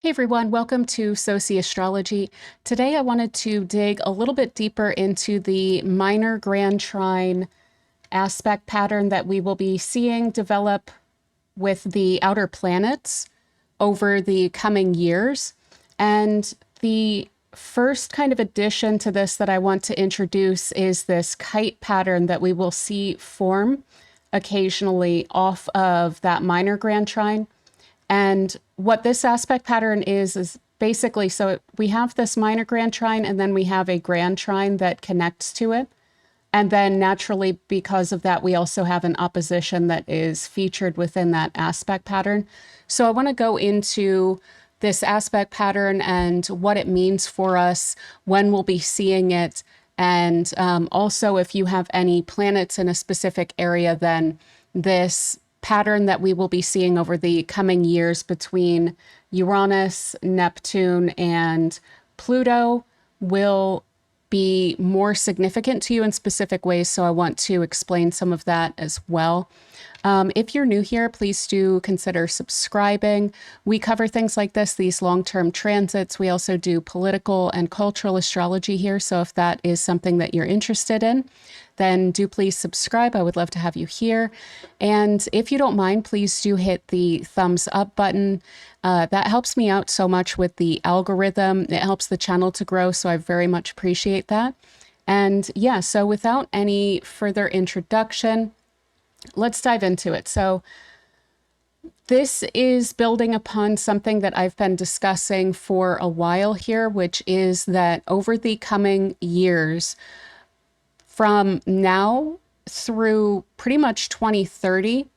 Hey everyone, welcome to Sociastrology. Today I wanted to dig a little bit deeper into the Minor Grand Trine aspect pattern that we will be seeing develop with the outer planets over the coming years. And the first kind of addition to this that I want to introduce is this kite pattern that we will see form occasionally off of that Minor Grand Trine. And what this aspect pattern is basically, so we have this minor grand trine and then we have a grand trine that connects to it. And then naturally, because of that, we also have an opposition that is featured within that aspect pattern. So I want to go into this aspect pattern and what it means for us, when we'll be seeing it. And also, if you have any planets in a specific area, then this pattern that we will be seeing over the coming years between Uranus, Neptune, and Pluto will be more significant to you in specific ways. So I want to explain some of that as well. If you're new here, please do consider subscribing. We cover things like this, these long-term transits. We also do political and cultural astrology here. So if that is something that you're interested in, then do please subscribe. I would love to have you here. And if you don't mind, please do hit the thumbs up button. That helps me out so much with the algorithm. It helps the channel to grow, so I very much appreciate that. And yeah, so without any further introduction, let's dive into it. So this is building upon something that I've been discussing for a while here, which is that over the coming years, from now through pretty much 2030,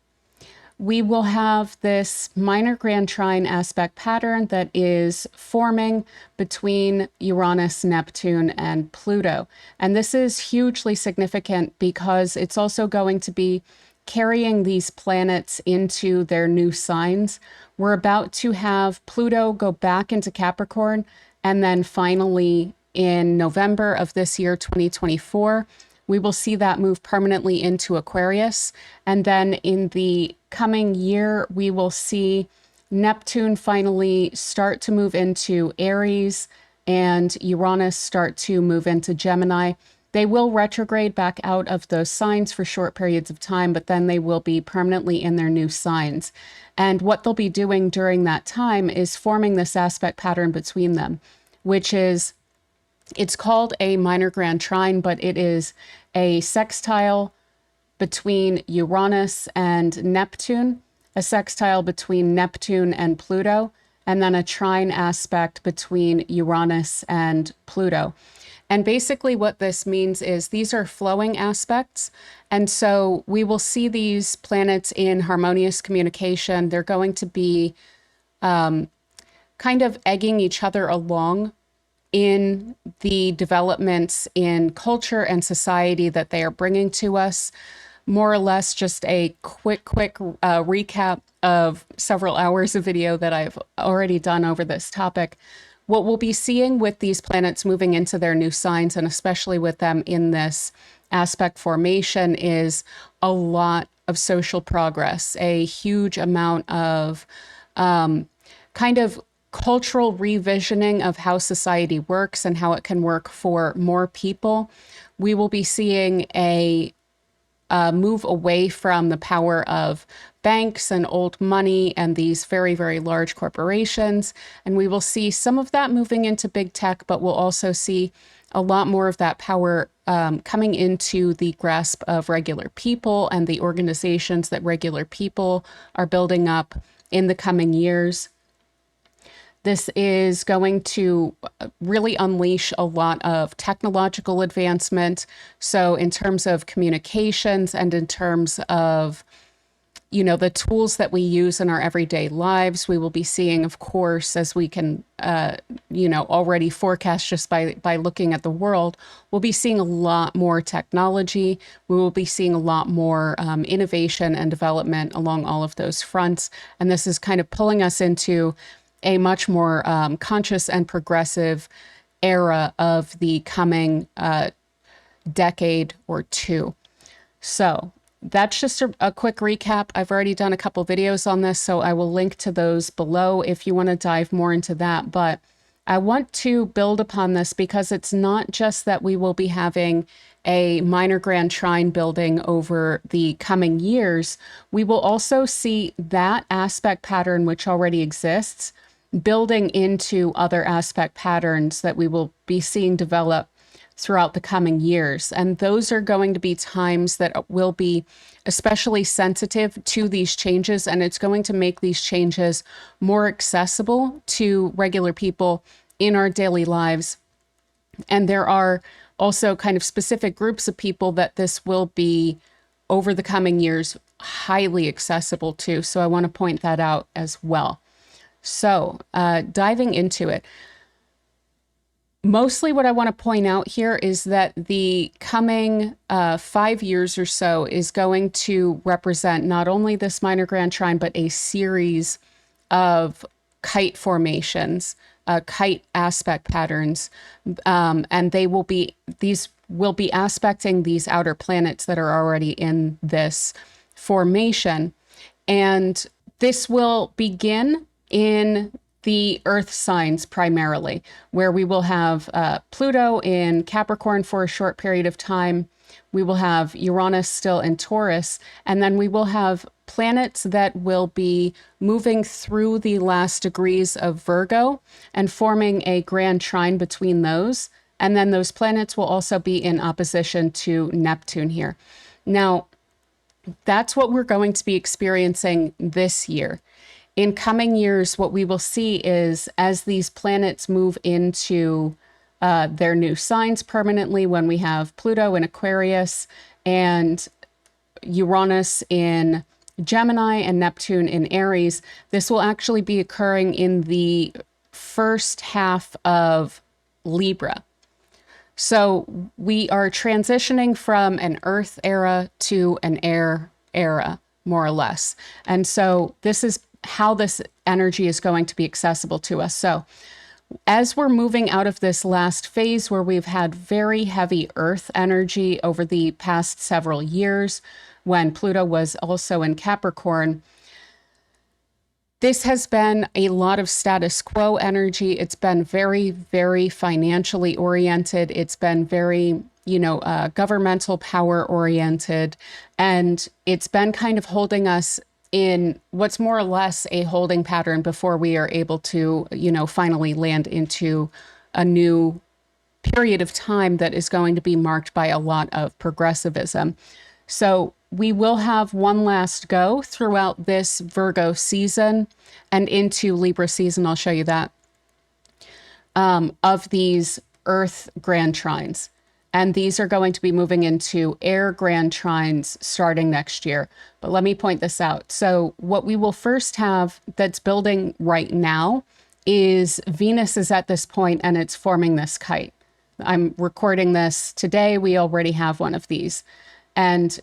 we will have this minor grand trine aspect pattern that is forming between Uranus, Neptune, and Pluto. And this is hugely significant because it's also going to be carrying these planets into their new signs. We're about to have Pluto go back into Capricorn, and then finally in November of this year, 2024, we will see that move permanently into Aquarius. And then in the coming year, we will see Neptune finally start to move into Aries and Uranus start to move into Gemini. They will retrograde back out of those signs for short periods of time, but then they will be permanently in their new signs. And what they'll be doing during that time is forming this aspect pattern between them, which is, it's called a minor grand trine, but it is a sextile between Uranus and Neptune, a sextile between Neptune and Pluto, and then a trine aspect between Uranus and Pluto. And basically what this means is these are flowing aspects. And so we will see these planets in harmonious communication. They're going to be kind of egging each other along in the developments in culture and society that they are bringing to us. More or less just a quick recap of several hours of video that I've already done over this topic. What we'll be seeing with these planets moving into their new signs, and especially with them in this aspect formation, is a lot of social progress, a huge amount of kind of cultural revisioning of how society works and how it can work for more people. We will be seeing a move away from the power of banks and old money and these very, very large corporations. And we will see some of that moving into big tech, but we'll also see a lot more of that power coming into the grasp of regular people and the organizations that regular people are building up in the coming years. This is going to really unleash a lot of technological advancement. So in terms of communications and in terms of, you know, the tools that we use in our everyday lives, we will be seeing, of course, as we can, you know, already forecast just by looking at the world, we'll be seeing a lot more technology. We will be seeing a lot more innovation and development along all of those fronts. And this is kind of pulling us into a much more conscious and progressive era of the coming decade or two. So that's just a quick recap. I've already done a couple videos on this, so I will link to those below if you want to dive more into that. But I want to build upon this because it's not just that we will be having a minor grand trine building over the coming years. We will also see that aspect pattern, which already exists, building into other aspect patterns that we will be seeing develop throughout the coming years. And those are going to be times that will be especially sensitive to these changes, and it's going to make these changes more accessible to regular people in our daily lives. And there are also kind of specific groups of people that this will be over the coming years highly accessible to. So I want to point that out as well. So diving into it. Mostly what I want to point out here is that the coming 5 years or so is going to represent not only this minor grand trine, but a series of kite formations, kite aspect patterns. And these will be aspecting these outer planets that are already in this formation. And this will begin in the earth signs primarily, where we will have Pluto in Capricorn for a short period of time. We will have Uranus still in Taurus, and then we will have planets that will be moving through the last degrees of Virgo and forming a grand trine between those. And then those planets will also be in opposition to Neptune here. Now, that's what we're going to be experiencing this year. In coming years, what we will see is as these planets move into their new signs permanently, when we have Pluto in Aquarius and Uranus in Gemini and Neptune in Aries, this will actually be occurring in the first half of Libra. So we are transitioning from an Earth era to an air era, more or less. And so this is how this energy is going to be accessible to us. So as we're moving out of this last phase where we've had very heavy Earth energy over the past several years, when Pluto was also in Capricorn, this has been a lot of status quo energy. It's been very, very financially oriented. It's been very, governmental power oriented. And it's been kind of holding us in what's more or less a holding pattern before we are able to, finally land into a new period of time that is going to be marked by a lot of progressivism. So we will have one last go throughout this Virgo season and into Libra season. I'll show you that, of these Earth grand trines. And these are going to be moving into air grand trines starting next year. But let me point this out. So what we will first have that's building right now is Venus is at this point and it's forming this kite. I'm recording this today. We already have one of these. And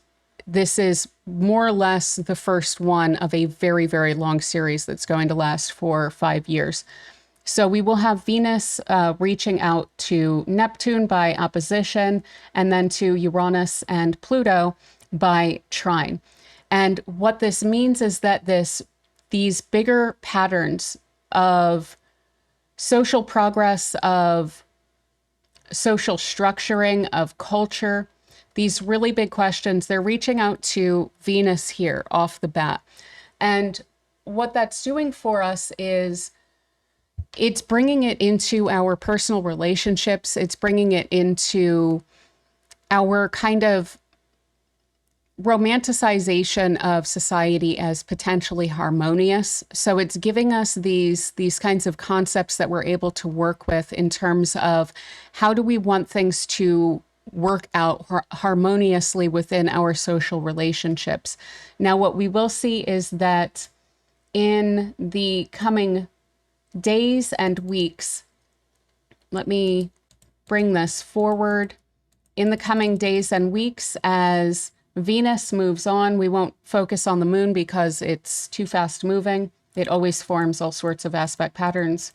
this is more or less the first one of a very, very long series that's going to last for 5 years. So we will have Venus reaching out to Neptune by opposition, and then to Uranus and Pluto by trine. And what this means is that these bigger patterns of social progress, of social structuring, of culture, these really big questions, they're reaching out to Venus here off the bat. And what that's doing for us is it's bringing it into our personal relationships. It's bringing it into our kind of romanticization of society as potentially harmonious. So it's giving us these kinds of concepts that we're able to work with in terms of how do we want things to work out harmoniously within our social relationships. Now, what we will see is that in the coming days and weeks, let me bring this forward. In the coming days and weeks, as Venus moves on, we won't focus on the moon because it's too fast moving. It always forms all sorts of aspect patterns.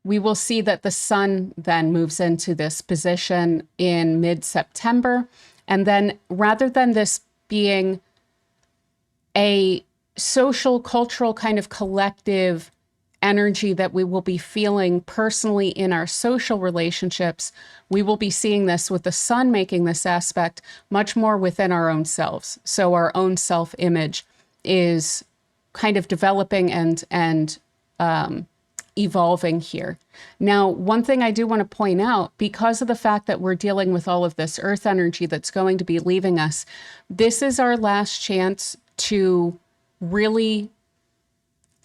We will see that the sun then moves into this position in mid-September. And then rather than this being a social, cultural, kind of collective energy that we will be feeling personally in our social relationships. We will be seeing this with the sun making this aspect much more within our own selves. So our own self-image is kind of developing and evolving here. Now, one thing I do want to point out, because of the fact that we're dealing with all of this earth energy that's going to be leaving us, this is our last chance to really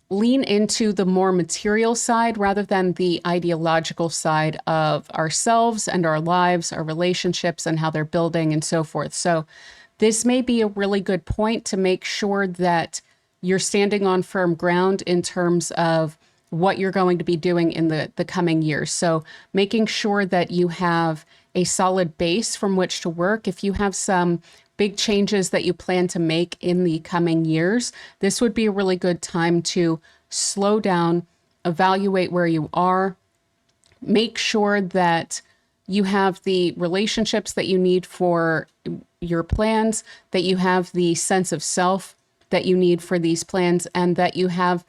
lean into the more material side rather than the ideological side of ourselves and our lives, our relationships, and how they're building and so forth. So this may be a really good point to make sure that you're standing on firm ground in terms of what you're going to be doing in the coming years. So making sure that you have a solid base from which to work. If you have some big changes that you plan to make in the coming years, this would be a really good time to slow down, evaluate where you are, make sure that you have the relationships that you need for your plans, that you have the sense of self that you need for these plans, and that you have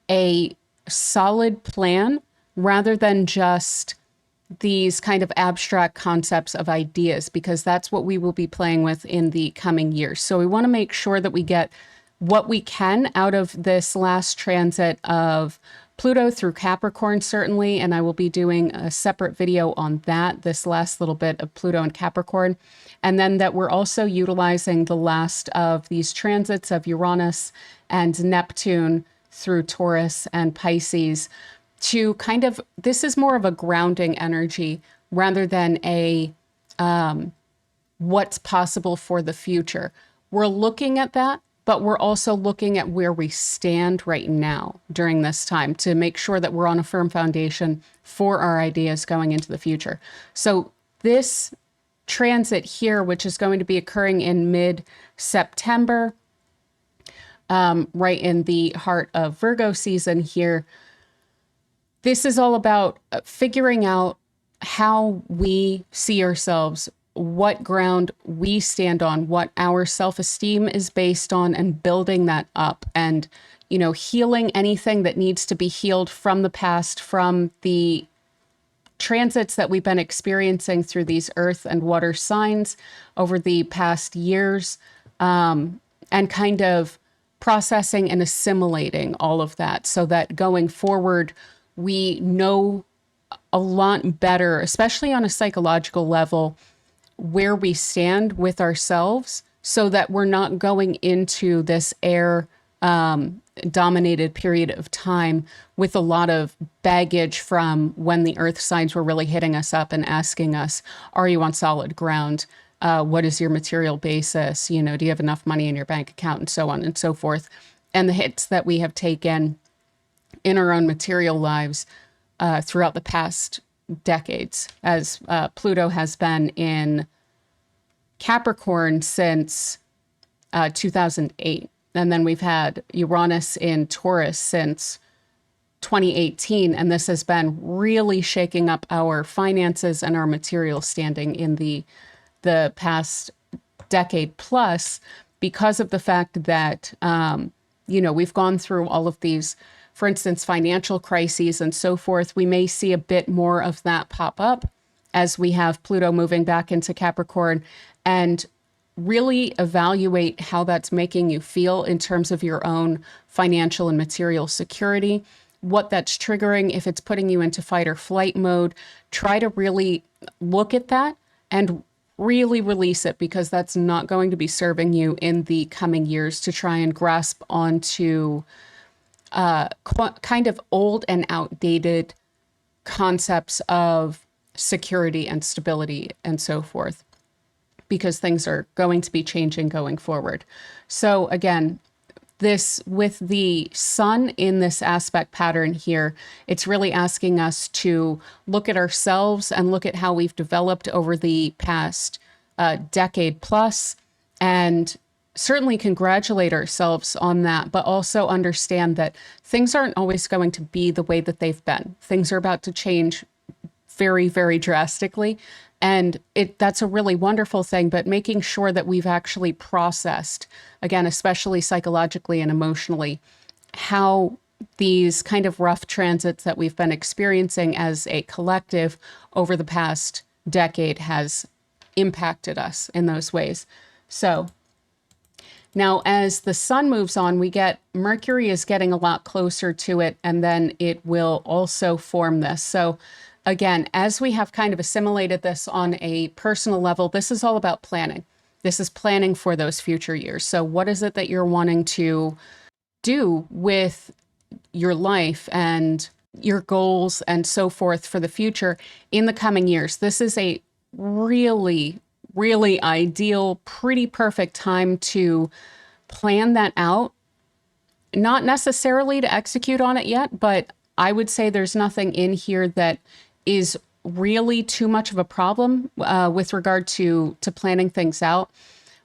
a solid plan rather than just these kind of abstract concepts of ideas, because that's what we will be playing with in the coming years. So we want to make sure that we get what we can out of this last transit of Pluto through Capricorn, certainly, and I will be doing a separate video on that, this last little bit of Pluto and Capricorn, and then that we're also utilizing the last of these transits of Uranus and Neptune through Taurus and Pisces to kind of, this is more of a grounding energy rather than a what's possible for the future. We're looking at that, but we're also looking at where we stand right now during this time to make sure that we're on a firm foundation for our ideas going into the future. So this transit here, which is going to be occurring in mid-September, right in the heart of Virgo season here, this is all about figuring out how we see ourselves, what ground we stand on, what our self-esteem is based on, and building that up and, you know, healing anything that needs to be healed from the past, from the transits that we've been experiencing through these earth and water signs over the past years, and kind of processing and assimilating all of that so that going forward, we know a lot better, especially on a psychological level, where we stand with ourselves so that we're not going into this air dominated period of time with a lot of baggage from when the earth signs were really hitting us up and asking us, are you on solid ground? What is your material basis? You know, do you have enough money in your bank account, and so on and so forth? And the hits that we have taken in our own material lives throughout the past decades, as Pluto has been in Capricorn since 2008. And then we've had Uranus in Taurus since 2018. And this has been really shaking up our finances and our material standing in the past decade plus, because of the fact that, you know, we've gone through all of these, for instance, financial crises and so forth. We may see a bit more of that pop up as we have Pluto moving back into Capricorn, and really evaluate how that's making you feel in terms of your own financial and material security, what that's triggering. If it's putting you into fight or flight mode, try to really look at that and really release it, because that's not going to be serving you in the coming years to try and grasp onto kind of old and outdated concepts of security and stability and so forth, because things are going to be changing going forward. So again, this with the sun in this aspect pattern here, it's really asking us to look at ourselves and look at how we've developed over the past decade plus, and certainly congratulate ourselves on that, but also understand that things aren't always going to be the way that they've been. Things are about to change very, very drastically. And that's a really wonderful thing, but making sure that we've actually processed, again, especially psychologically and emotionally, how these kind of rough transits that we've been experiencing as a collective over the past decade has impacted us in those ways. So now, as the sun moves on, we get Mercury is getting a lot closer to it, and then it will also form this. So again, as we have kind of assimilated this on a personal level, this is all about planning. This is planning for those future years. So what is it that you're wanting to do with your life and your goals and so forth for the future in the coming years? This is a really, really ideal, pretty perfect time to plan that out. Not necessarily to execute on it yet, but I would say there's nothing in here that is really too much of a problem with regard to planning things out.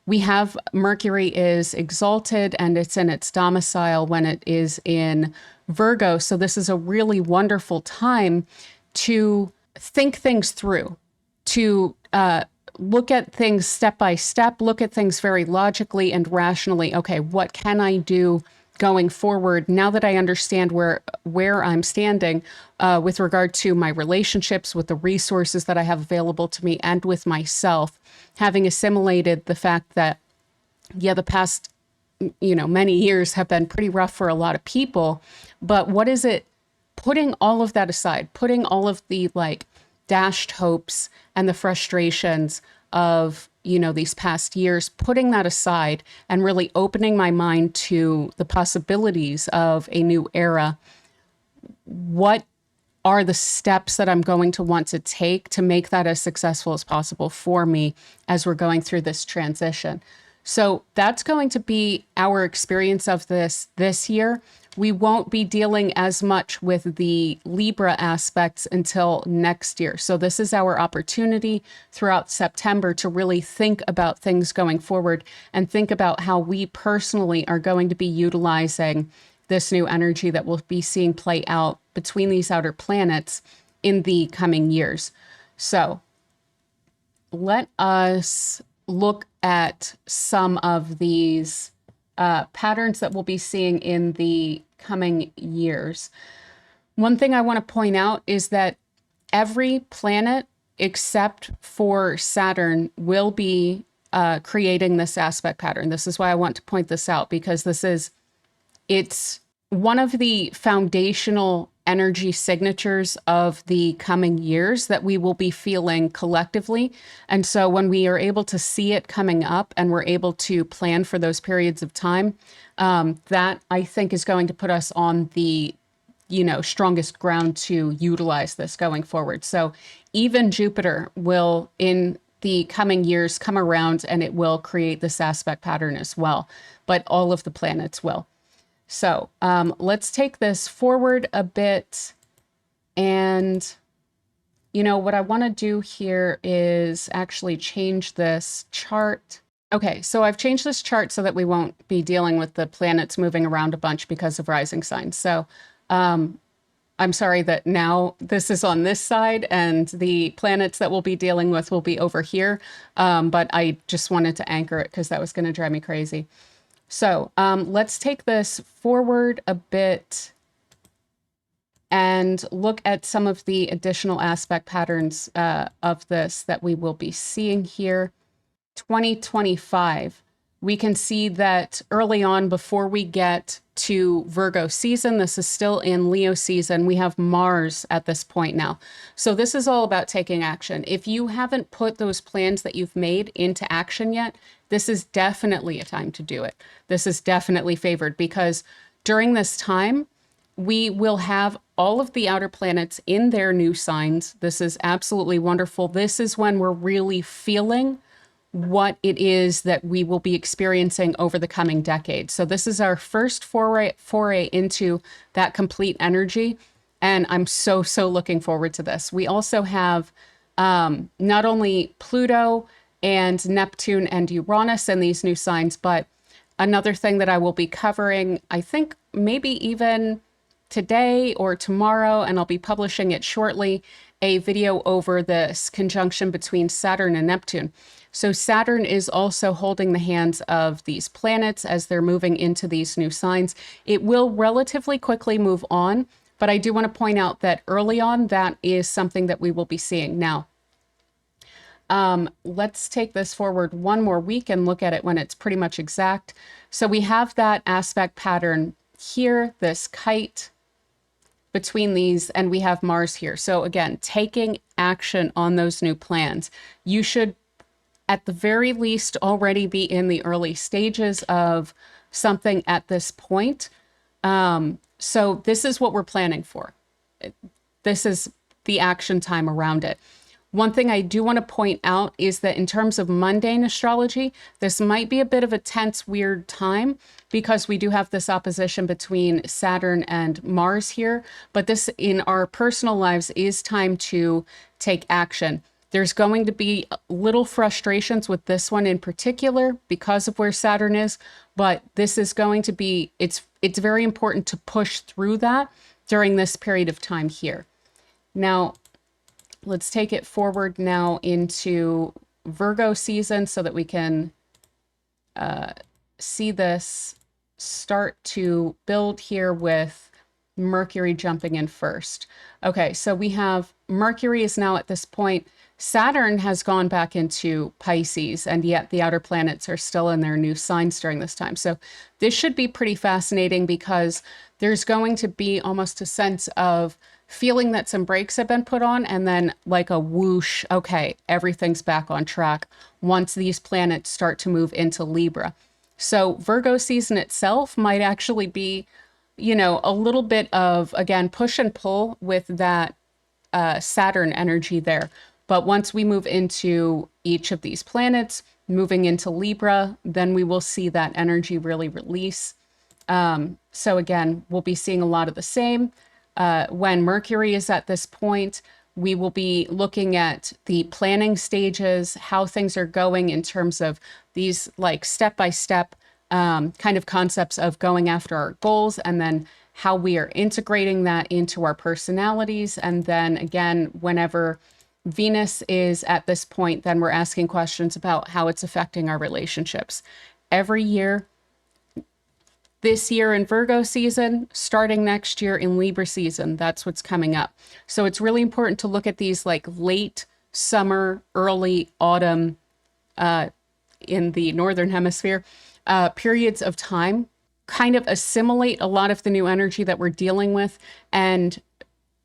We have Mercury is exalted and it's in its domicile when it is in Virgo. So this is a really wonderful time to think things through, to look at things step by step, look at things very logically and rationally. Okay, what can I do going forward now that I understand where I'm standing with regard to my relationships, with the resources that I have available to me, and with myself, having assimilated the fact that, yeah, the past, many years have been pretty rough for a lot of people. But what is it, putting all of that aside, putting all of the dashed hopes and the frustrations of these past years, putting that aside and really opening my mind to the possibilities of a new era. What are the steps that I'm going to want to take to make that as successful as possible for me as we're going through this transition? So that's going to be our experience of this year. We won't be dealing as much with the Libra aspects until next year. So this is our opportunity throughout September to really think about things going forward and think about how we personally are going to be utilizing this new energy that we'll be seeing play out between these outer planets in the coming years. So let us look at some of these patterns that we'll be seeing in the coming years. One thing I want to point out is that every planet except for Saturn will be creating this aspect pattern. This is why I want to point this out, because it's one of the foundational energy signatures of the coming years that we will be feeling collectively. And so when we are able to see it coming up and we're able to plan for those periods of time, that I think is going to put us on the, strongest ground to utilize this going forward. So even Jupiter will, in the coming years, come around and it will create this aspect pattern as well, but all of the planets will. So let's take this forward a bit. And, what I want to do here is actually change this chart. Okay, so I've changed this chart so that we won't be dealing with the planets moving around a bunch because of rising signs. So I'm sorry that now this is on this side and the planets that we'll be dealing with will be over here. But I just wanted to anchor it because that was going to drive me crazy. So let's take this forward a bit and look at some of the additional aspect patterns of this that we will be seeing here. 2025, we can see that early on, before we get to Virgo season, this is still in Leo season, we have Mars at this point now. So this is all about taking action. If you haven't put those plans that you've made into action yet, this is definitely a time to do it. This is definitely favored because during this time, we will have all of the outer planets in their new signs. This is absolutely wonderful. This is when we're really feeling what it is that we will be experiencing over the coming decade. So this is our first foray into that complete energy. And I'm so looking forward to this. We also have not only Pluto and Neptune and Uranus in these new signs, but another thing that I will be covering, I think maybe even today or tomorrow, and I'll be publishing it shortly, a video over this conjunction between Saturn and Neptune. So Saturn is also holding the hands of these planets as they're moving into these new signs. It will relatively quickly move on, but I do want to point out that early on, that is something that we will be seeing. Now, let's take this forward one more week and look at it when it's pretty much exact. So we have that aspect pattern here, this kite between these, and we have Mars here. So again, taking action on those new plans. You should, at the very least, already be in the early stages of something at this point. So this is what we're planning for. This is the action time around it. One thing I do want to point out is that in terms of mundane astrology, this might be a bit of a tense, weird time because we do have this opposition between Saturn and Mars here. But this, in our personal lives, is time to take action. There's going to be little frustrations with this one in particular because of where Saturn is, but this is going to be, it's very important to push through that during this period of time here. Now, let's take it forward now into Virgo season so that we can see this start to build here with Mercury jumping in first. Okay, so we have Mercury is now at this point. Saturn has gone back into Pisces, and yet the outer planets are still in their new signs during this time. So this should be pretty fascinating because there's going to be almost a sense of feeling that some brakes have been put on and then like a whoosh, okay, everything's back on track once these planets start to move into Libra. So Virgo season itself might actually be, you know, a little bit of, again, push and pull with that Saturn energy there. But once we move into each of these planets, moving into Libra, then we will see that energy really release. So again, we'll be seeing a lot of the same. When Mercury is at this point, we will be looking at the planning stages, how things are going in terms of these like step-by-step kind of concepts of going after our goals, and then how we are integrating that into our personalities. And then again, whenever Venus is at this point, then we're asking questions about how it's affecting our relationships. Every year, this year in Virgo season, starting next year in Libra season, that's what's coming up. So it's really important to look at these like late summer, early autumn in the Northern Hemisphere periods of time, kind of assimilate a lot of the new energy that we're dealing with and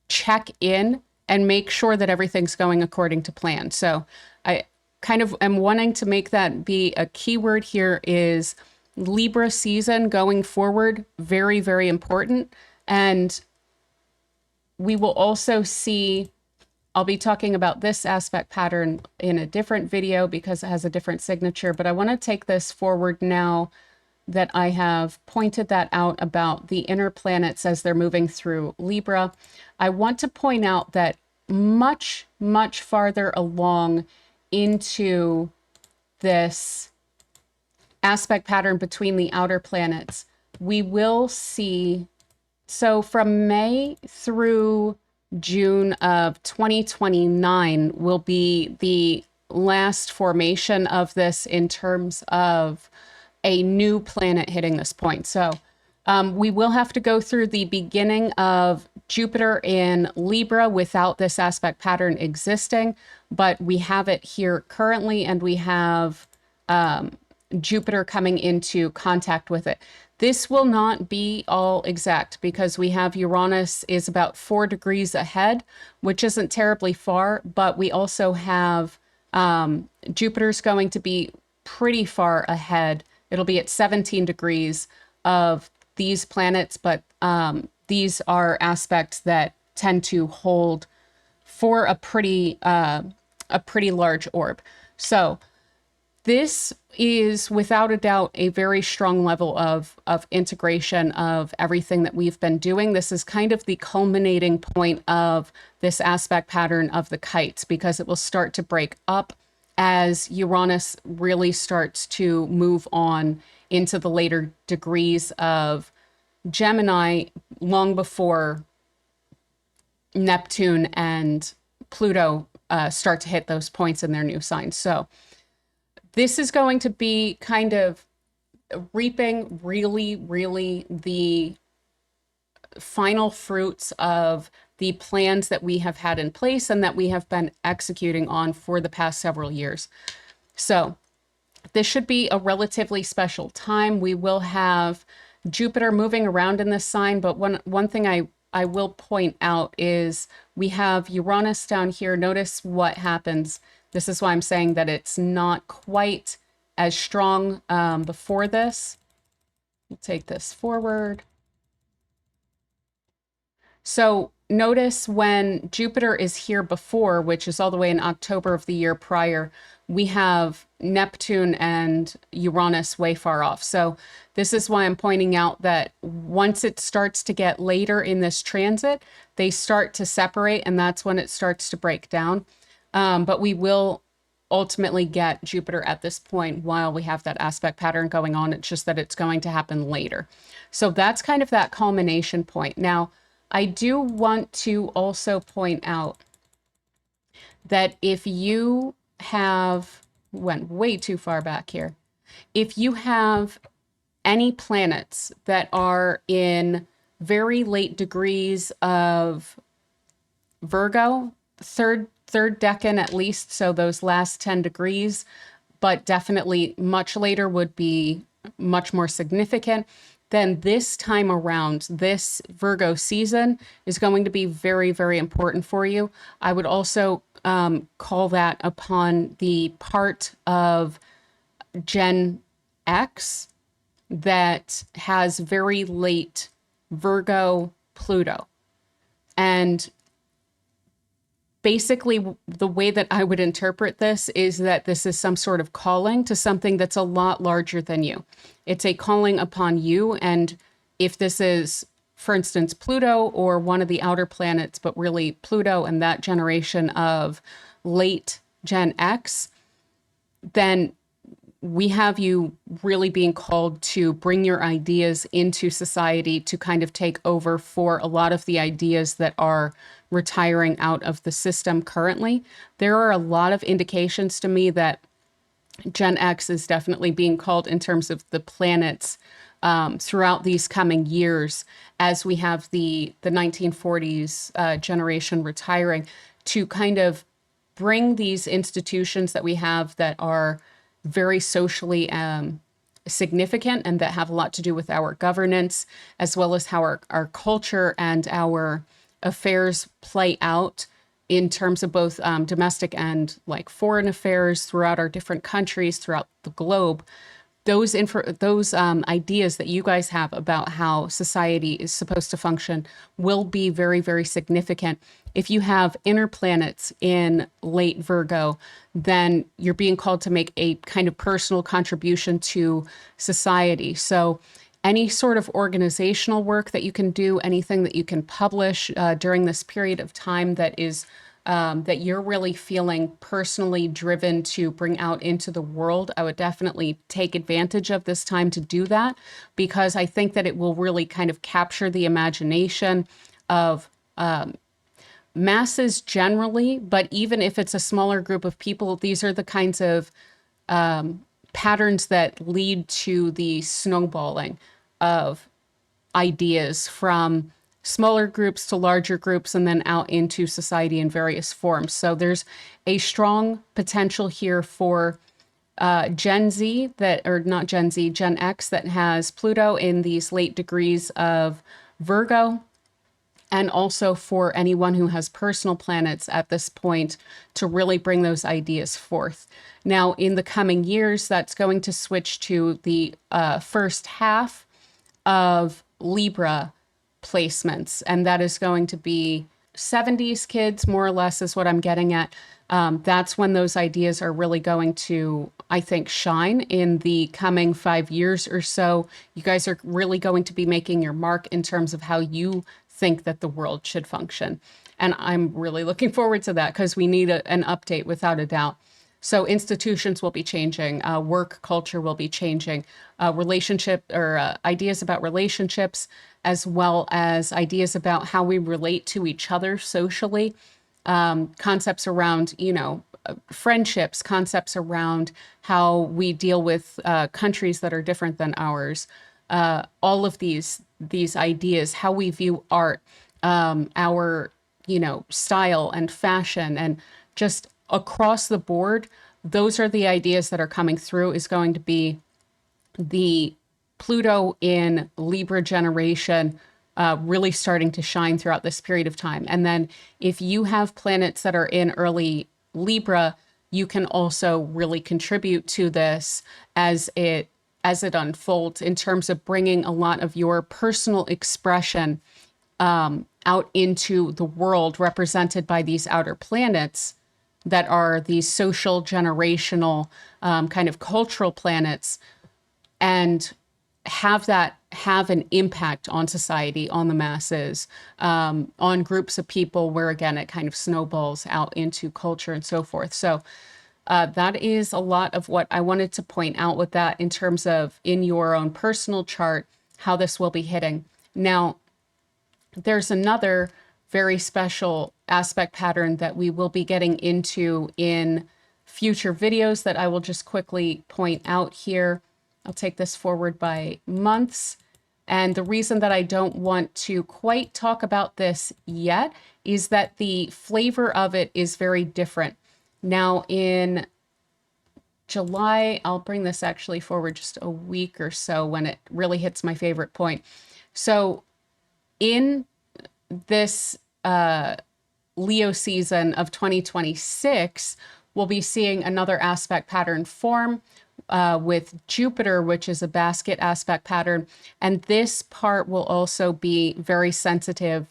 check in and make sure that everything's going according to plan. So I kind of am wanting to make that be a keyword here is Libra season going forward, very, very important. And we will also see, I'll be talking about this aspect pattern in a different video because it has a different signature, but I want to take this forward now that I have pointed that out about the inner planets as they're moving through Libra. I want to point out that much, much farther along into this aspect pattern between the outer planets, we will see, so from May through June of 2029 will be the last formation of this in terms of a new planet hitting this point. So we will have to go through the beginning of Jupiter in Libra without this aspect pattern existing, but we have it here currently, and we have Jupiter coming into contact with it. This will not be all exact because we have Uranus is about 4 degrees ahead, which isn't terribly far, but we also have Jupiter's going to be pretty far ahead. It'll be at 17 degrees of these planets, but these are aspects that tend to hold for a pretty large orb. So this is without a doubt a very strong level of integration of everything that we've been doing. This is kind of the culminating point of this aspect pattern of the kites, because it will start to break up as Uranus really starts to move on into the later degrees of Gemini long before Neptune and Pluto start to hit those points in their new signs. So this is going to be kind of reaping really the final fruits of the plans that we have had in place and that we have been executing on for the past several years. So this should be a relatively special time. We will have Jupiter moving around in this sign, but one thing I will point out is we have Uranus down here. Notice what happens. This is why I'm saying that it's not quite as strong before this. We'll take this forward. So notice when Jupiter is here before, which is all the way in October of the year prior, we have Neptune and Uranus way far off. So this is why I'm pointing out that once it starts to get later in this transit, they start to separate, and that's when it starts to break down. But we will ultimately get Jupiter at this point while we have that aspect pattern going on. It's just that it's going to happen later. So that's kind of that culmination point. Now, I do want to also point out that if you have, went way too far back here, if you have any planets that are in very late degrees of Virgo, third decan at least, so those last 10 degrees, but definitely much later would be much more significant, then this time around, this Virgo season is going to be very important for you. I would also call that upon the part of Gen X that has very late Virgo Pluto. And basically, the way that I would interpret this is that this is some sort of calling to something that's a lot larger than you. It's a calling upon you. And if this is, for instance, Pluto or one of the outer planets, but really Pluto and that generation of late Gen X, then we have you really being called to bring your ideas into society to kind of take over for a lot of the ideas that are retiring out of the system currently. There are a lot of indications to me that Gen X is definitely being called in terms of the planets throughout these coming years as we have the 1940s generation retiring to kind of bring these institutions that we have that are very socially significant and that have a lot to do with our governance, as well as how our culture and our affairs play out in terms of both domestic and like foreign affairs throughout our different countries throughout the globe. Those ideas that you guys have about how society is supposed to function will be very significant. If you have inner planets in late Virgo, then you're being called to make a kind of personal contribution to society. So any sort of organizational work that you can do, anything that you can publish during this period of time that is that you're really feeling personally driven to bring out into the world, I would definitely take advantage of this time to do that, because I think that it will really kind of capture the imagination of masses generally, but even if it's a smaller group of people, these are the kinds of patterns that lead to the snowballing of ideas from smaller groups to larger groups and then out into society in various forms. So there's a strong potential here for Gen Z or not Gen Z, Gen X that has Pluto in these late degrees of Virgo, and also for anyone who has personal planets at this point to really bring those ideas forth. Now, in the coming years, that's going to switch to the first half of Libra placements, and that is going to be 70s kids, more or less, is what I'm getting at. That's when those ideas are really going to, I think, shine in the coming 5 years or so. You guys are really going to be making your mark in terms of how you think that the world should function. And I'm really looking forward to that because we need an update without a doubt. So institutions will be changing, work culture will be changing, relationship or ideas about relationships as well as ideas about how we relate to each other socially, concepts around, friendships, concepts around how we deal with countries that are different than ours. All of these ideas, how we view art, our, style and fashion, and just across the board, those are the ideas that are coming through, is going to be the Pluto in Libra generation really starting to shine throughout this period of time. And then if you have planets that are in early Libra, you can also really contribute to this as it unfolds, in terms of bringing a lot of your personal expression out into the world, represented by these outer planets that are these social, generational, kind of cultural planets, and have an impact on society, on the masses, on groups of people, where again it kind of snowballs out into culture and so forth. So that is a lot of what I wanted to point out with that, in terms of in your own personal chart, how this will be hitting. Now, there's another very special aspect pattern that we will be getting into in future videos that I will just quickly point out here. I'll take this forward by months. And the reason that I don't want to quite talk about this yet is that the flavor of it is very different. Now in July, I'll bring this actually forward just a week or so, when it really hits my favorite point. So in this Leo season of 2026, we'll be seeing another aspect pattern form with Jupiter, which is a basket aspect pattern. And this part will also be very sensitive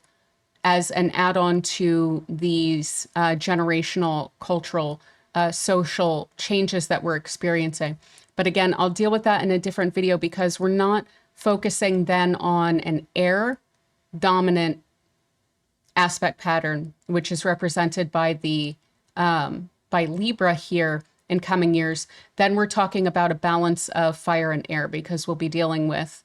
as an add-on to these generational, cultural, social changes that we're experiencing. But again, I'll deal with that in a different video, because we're not focusing then on an air dominant aspect pattern, which is represented by the by Libra here in coming years. Then we're talking about a balance of fire and air, because we'll be dealing with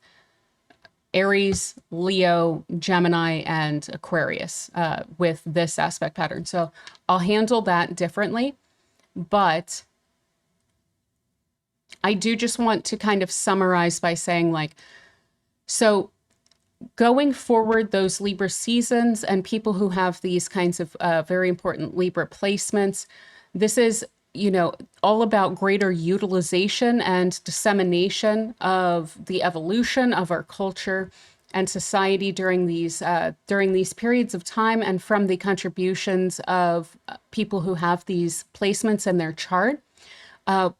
Aries, Leo, Gemini, and Aquarius with this aspect pattern. So I'll handle that differently, but I do just want to kind of summarize by saying, like, so going forward, those Libra seasons and people who have these kinds of very important Libra placements, this is, all about greater utilization and dissemination of the evolution of our culture and society during these periods of time, and from the contributions of people who have these placements in their chart.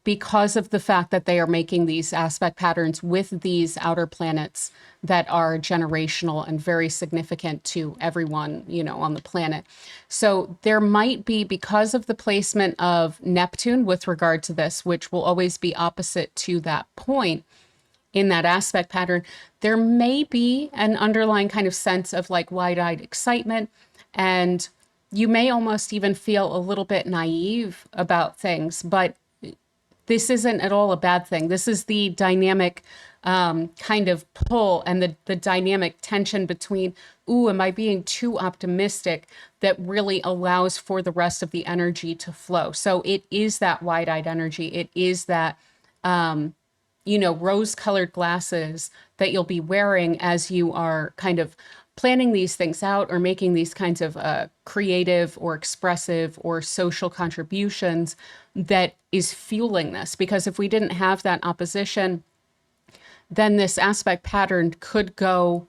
Because of the fact that they are making these aspect patterns with these outer planets that are generational and very significant to everyone, on the planet. So there might be, because of the placement of Neptune with regard to this, which will always be opposite to that point in that aspect pattern, there may be an underlying kind of sense of like wide-eyed excitement, and you may almost even feel a little bit naive about things, but this isn't at all a bad thing. This is the dynamic kind of pull and the dynamic tension between, ooh, am I being too optimistic, that really allows for the rest of the energy to flow. So it is that wide-eyed energy. It is that, rose-colored glasses that you'll be wearing as you are kind of planning these things out, or making these kinds of creative or expressive or social contributions, that is fueling this. Because if we didn't have that opposition, then this aspect pattern could go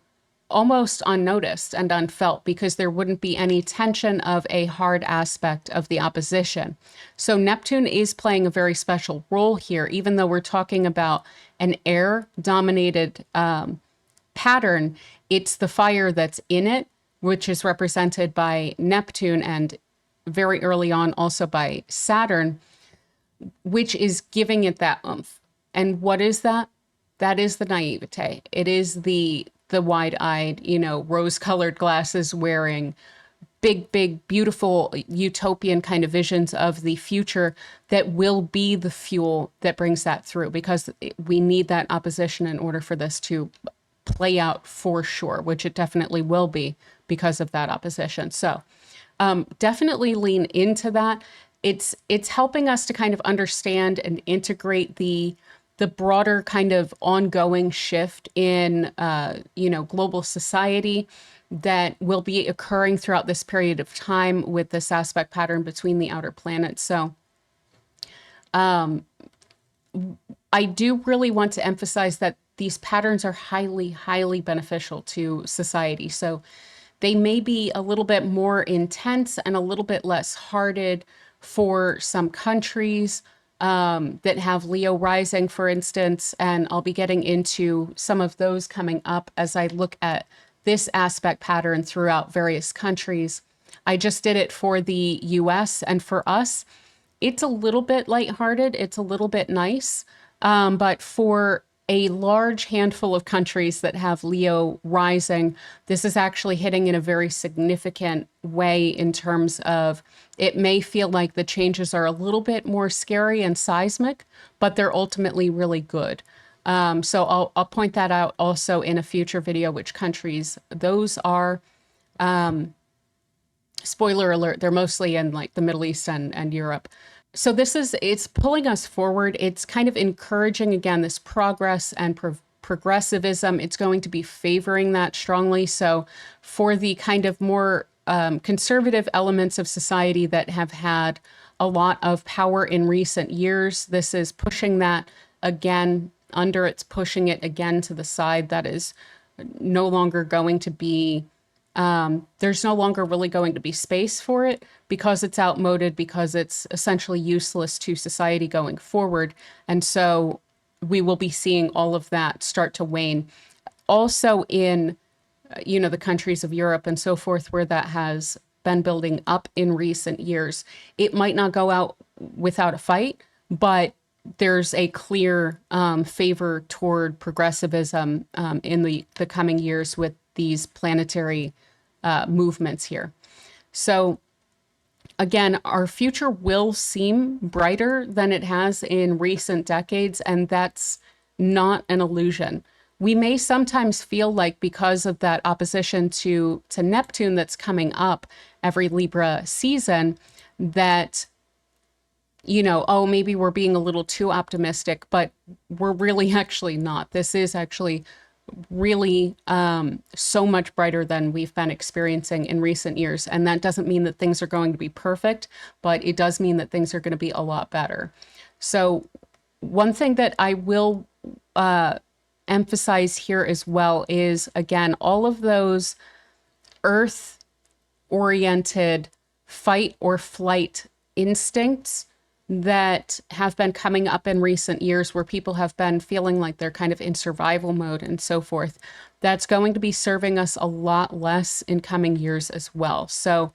almost unnoticed and unfelt, because there wouldn't be any tension of a hard aspect of the opposition. So Neptune is playing a very special role here, even though we're talking about an air-dominated pattern. It's the fire that's in it, which is represented by Neptune, and very early on also by Saturn, which is giving it that oomph. And what is that? That is the naivete. It is the wide-eyed, rose-colored glasses wearing, big, beautiful utopian kind of visions of the future that will be the fuel that brings that through, because we need that opposition in order for this to play out for sure, which it definitely will be because of that opposition. So definitely lean into that. It's helping us to kind of understand and integrate the broader kind of ongoing shift in global society that will be occurring throughout this period of time with this aspect pattern between the outer planets. So I do really want to emphasize that these patterns are highly, highly beneficial to society. So they may be a little bit more intense and a little bit less hearted for some countries that have Leo rising, for instance. And I'll be getting into some of those coming up as I look at this aspect pattern throughout various countries. I just did it for the US, and for us, it's a little bit lighthearted. It's a little bit nice. But for a large handful of countries that have Leo rising, this is actually hitting in a very significant way in terms of it may feel like the changes are a little bit more scary and seismic, but they're ultimately really good. So I'll point that out also in a future video, which countries those are. Spoiler alert, they're mostly in like the Middle East and Europe. So it's pulling us forward. It's kind of encouraging, again, this progress and progressivism. It's going to be favoring that strongly. So for the kind of more conservative elements of society that have had a lot of power in recent years, this is pushing that again under, it's pushing it again to the side. That is no longer going to be there's no longer really going to be space for it because it's outmoded, because it's essentially useless to society going forward. And so we will be seeing all of that start to wane. Also in, the countries of Europe and so forth, where that has been building up in recent years, it might not go out without a fight, but there's a clear favor toward progressivism in the coming years with these planetary movements here. So again, our future will seem brighter than it has in recent decades, and that's not an illusion. We may sometimes feel like because of that opposition to Neptune that's coming up every Libra season, that oh, maybe we're being a little too optimistic, but we're really actually not. This is actually really so much brighter than we've been experiencing in recent years. And that doesn't mean that things are going to be perfect, but it does mean that things are going to be a lot better. So one thing that I will emphasize here as well is, again, all of those earth-oriented fight or flight instincts that have been coming up in recent years, where people have been feeling like they're kind of in survival mode and so forth, that's going to be serving us a lot less in coming years as well. So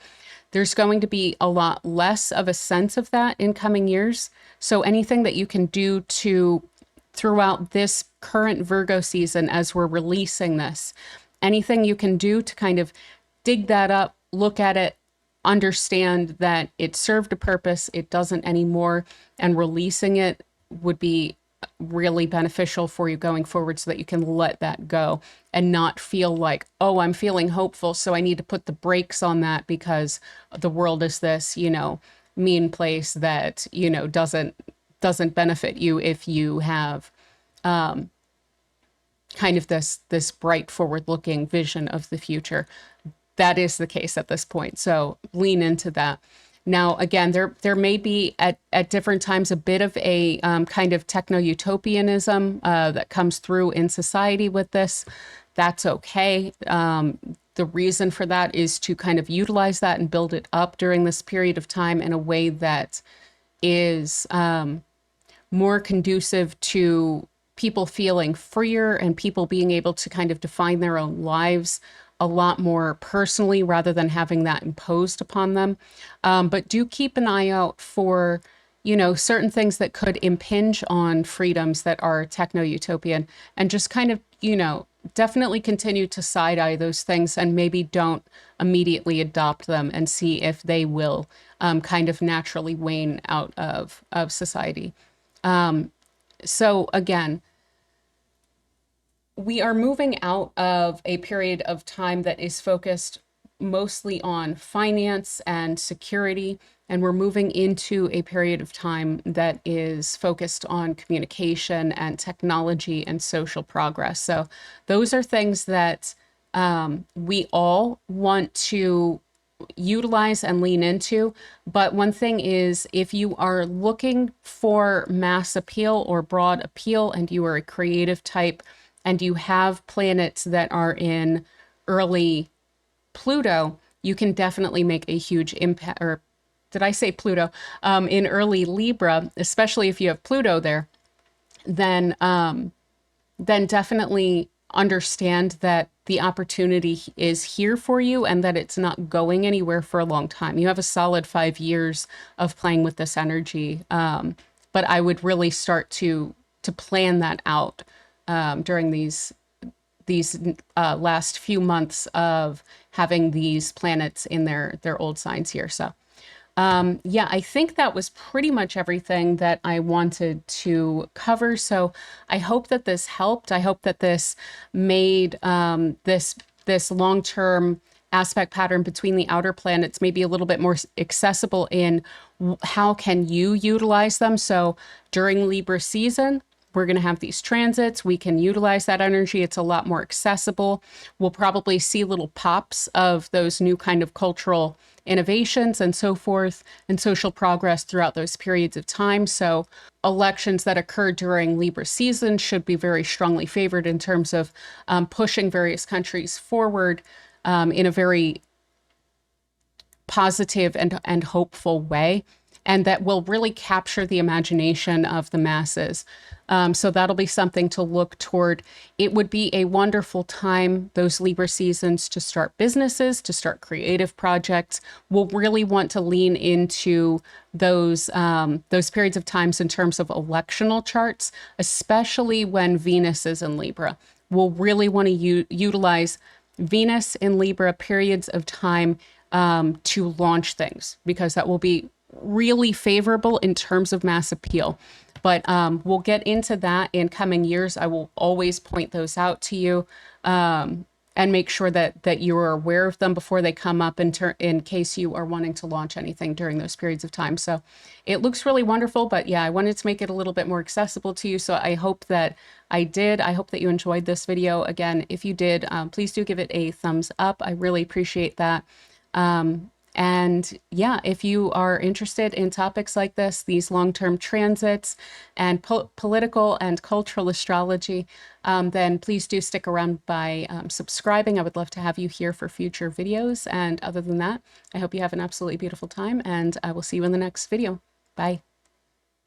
there's going to be a lot less of a sense of that in coming years. So anything that you can do to, throughout this current Virgo season, as we're releasing this, anything you can do to kind of dig that up, look at it, understand that it served a purpose, it doesn't anymore, and releasing it would be really beneficial for you going forward, so that you can let that go and not feel like, oh, I'm feeling hopeful, so I need to put the brakes on that because the world is this, mean place that, doesn't benefit you if you have kind of this bright forward-looking vision of the future. That is the case at this point. So lean into that. Now, again, there may be at different times a bit of a kind of techno-utopianism that comes through in society with this. That's okay. The reason for that is to kind of utilize that and build it up during this period of time in a way that is more conducive to people feeling freer and people being able to kind of define their own lives a lot more personally, rather than having that imposed upon them. But do keep an eye out for, certain things that could impinge on freedoms that are techno-utopian, and just kind of, definitely continue to side-eye those things, and maybe don't immediately adopt them, and see if they will kind of naturally wane out of society. So again, we are moving out of a period of time that is focused mostly on finance and security, and we're moving into a period of time that is focused on communication and technology and social progress. So those are things that we all want to utilize and lean into. But one thing is, if you are looking for mass appeal or broad appeal and you are a creative type and you have planets that are in early Pluto, you can definitely make a huge impact. Or did I say Pluto? In early Libra, especially if you have Pluto there, then definitely understand that the opportunity is here for you and that it's not going anywhere for a long time. You have a solid 5 years of playing with this energy, but I would really start to plan that out during these last few months of having these planets in their old signs here. So yeah, I think that was pretty much everything that I wanted to cover. So I hope that this helped. I hope that this made this long-term aspect pattern between the outer planets maybe a little bit more accessible in how can you utilize them. So during Libra season, we're going to have these transits. We can utilize that energy. It's a lot more accessible. We'll probably see little pops of those new kind of cultural innovations and so forth and social progress throughout those periods of time. So elections that occur during Libra season should be very strongly favored in terms of pushing various countries forward in a very positive and hopeful way, and that will really capture the imagination of the masses. So that'll be something to look toward. It would be a wonderful time, those Libra seasons, to start businesses, to start creative projects. We'll really want to lean into those periods of times in terms of electional charts, especially when Venus is in Libra. We'll really want to utilize Venus in Libra periods of time to launch things, because that will be really favorable in terms of mass appeal. But we'll get into that in coming years. I will always point those out to you and make sure that you are aware of them before they come up in case you are wanting to launch anything during those periods of time. So it looks really wonderful, but yeah, I wanted to make it a little bit more accessible to you. So I hope that I did. I hope that you enjoyed this video. Again, if you did, please do give it a thumbs up. I really appreciate that. And yeah, if you are interested in topics like this, these long-term transits and political and cultural astrology, then please do stick around by subscribing. I would love to have you here for future videos. And other than that, I hope you have an absolutely beautiful time, and I will see you in the next video. Bye.